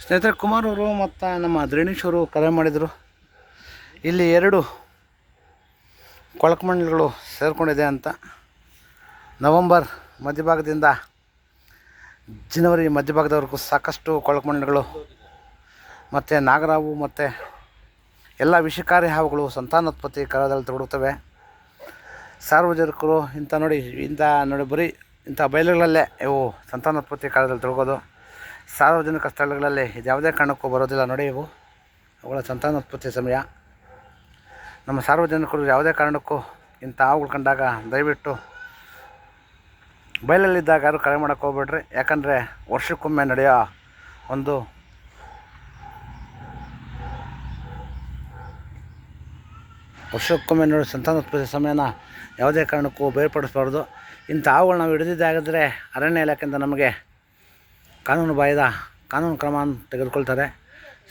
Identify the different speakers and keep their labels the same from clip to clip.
Speaker 1: ಸ್ನೇಹಿತರೆ, ಕುಮಾರ್ ಅವರು ಮತ್ತು ನಮ್ಮ ದ್ರೇಣೀಶ್ ಅವರು ಕರೆ ಮಾಡಿದರು. ಇಲ್ಲಿ 2 ಕೊಳಕುಮಂಡಲಗಳು ಸೇರಿಕೊಂಡಿದೆ ಅಂತ. ನವಂಬರ್ ಮಧ್ಯಭಾಗದಿಂದ ಜನವರಿ ಮಧ್ಯಭಾಗದವರೆಗೂ ಸಾಕಷ್ಟು ಕೊಳಕುಮಂಡಲಗಳು ಮತ್ತು ನಾಗರಾವು ಮತ್ತು ಎಲ್ಲ ವಿಷಕಾರಿ ಹಾವುಗಳು ಸಂತಾನೋತ್ಪತ್ತಿ ಕಾರ್ಯದಲ್ಲಿ ತೊಡಗುತ್ತವೆ. ಸಾರ್ವಜನಿಕರು ಇಂಥ ನೋಡಿ ಬರೀ ಇಂಥ ಬಯಲುಗಳಲ್ಲೇ ಇವು ಸಂತಾನೋತ್ಪತ್ತಿ ಕಾರ್ಯದಲ್ಲಿ ತೊಡಗೋದು. ಸಾರ್ವಜನಿಕ ಸ್ಥಳಗಳಲ್ಲಿ ಇದು ಯಾವುದೇ ಕಾರಣಕ್ಕೂ ಬರೋದಿಲ್ಲ. ನೋಡಿ, ಇವು ಅವುಗಳ ಸಂತಾನೋತ್ಪತ್ತಿ ಸಮಯ. ನಮ್ಮ ಸಾರ್ವಜನಿಕರು ಯಾವುದೇ ಕಾರಣಕ್ಕೂ ಇಂಥ ಹಾವುಗಳು ಕಂಡಾಗ ದಯವಿಟ್ಟು ಬಯಲಲ್ಲಿದ್ದಾಗ ಯಾರು ಕರೆ ಮಾಡೋಕ್ಕೆ ಹೋಗ್ಬೇಡ್ರಿ. ಯಾಕಂದರೆ ವರ್ಷಕ್ಕೊಮ್ಮೆ ನಡೆಯೋ ಒಂದು ಸಂತಾನೋತ್ಪತ್ತಿ ಸಮಯನ ಯಾವುದೇ ಕಾರಣಕ್ಕೂ ಬೇರ್ಪಡಿಸಬಾರ್ದು. ಇಂಥ ಹಾವುಗಳು ನಾವು ಹಿಡಿದಿದ್ದಾಗಿದ್ದರೆ ಅರಣ್ಯ ಇಲಾಖೆಯಿಂದ ನಮಗೆ ಕಾನೂನು ಕ್ರಮ ತೆಗೆದುಕೊಳ್ತಾರೆ.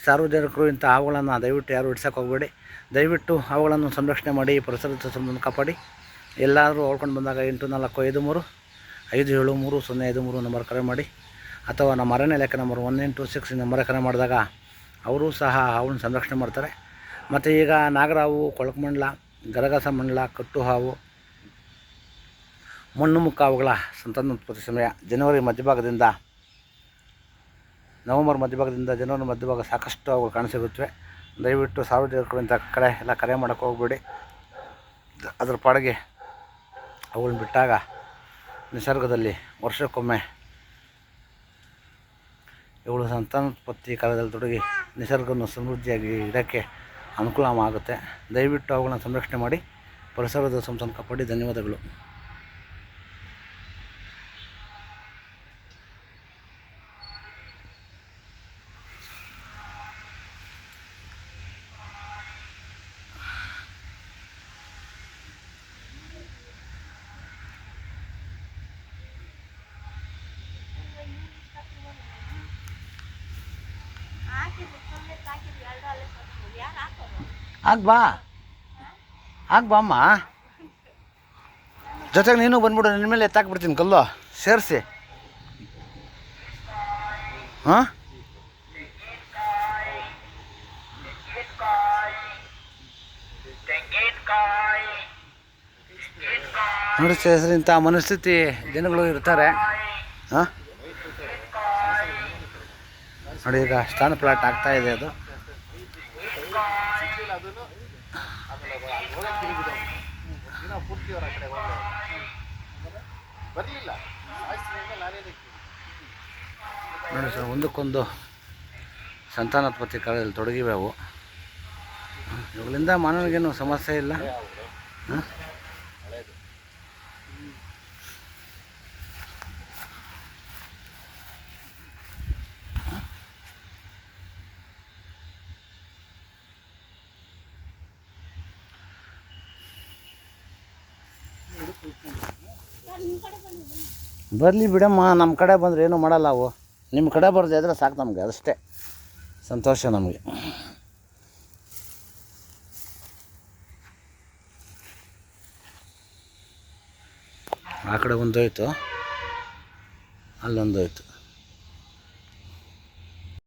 Speaker 1: ಸಾರ್ವಜನಿಕರು ಇಂಥ ಹಾವುಗಳನ್ನು ದಯವಿಟ್ಟು ಯಾರು ಹಿಡ್ಸೋಕೆ ಹೋಗಬೇಡಿ. ದಯವಿಟ್ಟು ಹಾವುಗಳನ್ನು ಸಂರಕ್ಷಣೆ ಮಾಡಿ, ಪರಿಸರದ ಸಂಬಂಧ ಕಾಪಾಡಿ. ಎಲ್ಲರೂ ಓಡ್ಕೊಂಡು ಬಂದಾಗ 8453-573-053 ನಂಬರ್ ಕರೆ ಮಾಡಿ, ಅಥವಾ ನಮ್ಮ ಅರಣ್ಯ ಇಲಾಖೆ ನಂಬರ್ 186 ನಂಬರ್ ಕರೆ ಮಾಡಿದಾಗ ಅವರು ಸಹ ಹಾವನ್ನು ಸಂರಕ್ಷಣೆ ಮಾಡ್ತಾರೆ. ಮತ್ತು ಈಗ ನಾಗರಾವು, ಕೊಳಕುಮಂಡಲ, ಗರಗಸ ಮಂಡಲ, ಕಟ್ಟು ಹಾವು, ಮಣ್ಣು ಮುಕ್ಕ ಹಾವುಗಳ ಸಂತಾನೋತ್ಪತ್ತಿ ಸಮಯ ನವಂಬರ್ ಮಧ್ಯಭಾಗದಿಂದ ಜನವರಿ ಮಧ್ಯಭಾಗ ಸಾಕಷ್ಟು ಅವುಗಳು ಕಾಣಸಿಗುತ್ತವೆ. ದಯವಿಟ್ಟು ಸಾರ್ವಜನಿಕರು ಇಂಥ ಕಡೆ ಎಲ್ಲ ಕರೆ ಮಾಡೋಕ್ಕೆ ಹೋಗಬೇಡಿ. ಅದರ ಪಾಡಿಗೆ ಅವುಗಳನ್ನ ಬಿಟ್ಟಾಗ ನಿಸರ್ಗದಲ್ಲಿ ವರ್ಷಕ್ಕೊಮ್ಮೆ ಇವುಗಳು ಸಂತಾನೋತ್ಪತ್ತಿ ಕಾರ್ಯದಲ್ಲಿ ತೊಡಗಿ ನಿಸರ್ಗವನ್ನು ಸಮೃದ್ಧಿಯಾಗಿ ಇಡೋಕ್ಕೆ ಅನುಕೂಲ ಆಗುತ್ತೆ. ದಯವಿಟ್ಟು ಅವುಗಳನ್ನು ಸಂರಕ್ಷಣೆ ಮಾಡಿ, ಪರಿಸರದ ಸಂತಾನ ಕಾಪಾಡಿ. ಧನ್ಯವಾದಗಳು. ಬಾ ಅಮ್ಮ, ಜೊತೆಗೆ ನೀನು ಬಂದ್ಬಿಡು. ನಿನ್ನ ಮೇಲೆ ಎತ್ತಾಕ್ಬಿಡ್ತೀನಿ ಕಲ್ಲು ಸೇರಿಸಿ. ಹಾಂ, ನೋಡಿ ಸೇರಿಸಿ. ಇಂಥ ಮನಸ್ಥಿತಿ ಜನಗಳು ಇರ್ತಾರೆ. ಹಾಂ, ನೋಡಿ ಈಗ ಸ್ಟಾನ್ ಪ್ಲಾಟ್ ಆಗ್ತಾಯಿದೆ. ಅದು ನೋಡಿ ಸರ್, ಒಂದಕ್ಕೊಂದು ಸಂತಾನೋತ್ಪತ್ತಿ ಕಾರ್ಯದಲ್ಲಿ ತೊಡಗಿವೆ ಅವು. ಇವುಗಳಿಂದ ಮಾನವನಿಗೇನು ಸಮಸ್ಯೆ ಇಲ್ಲ. ಬರಲಿ ಬಿಡಮ್ಮ, ನಮ್ಮ ಕಡೆ ಬಂದರೆ ಏನೂ ಮಾಡಲ್ಲ ಅವು. ನಿಮ್ಮ ಕಡೆ ಬರದೇ ಇದ್ರೆ ಸಾಕು ನಮಗೆ, ಅದಷ್ಟೇ ಸಂತೋಷ ನಮಗೆ. ಆ ಕಡೆ ಒಂದೋಯ್ತು, ಅಲ್ಲೊಂದೋಯ್ತು.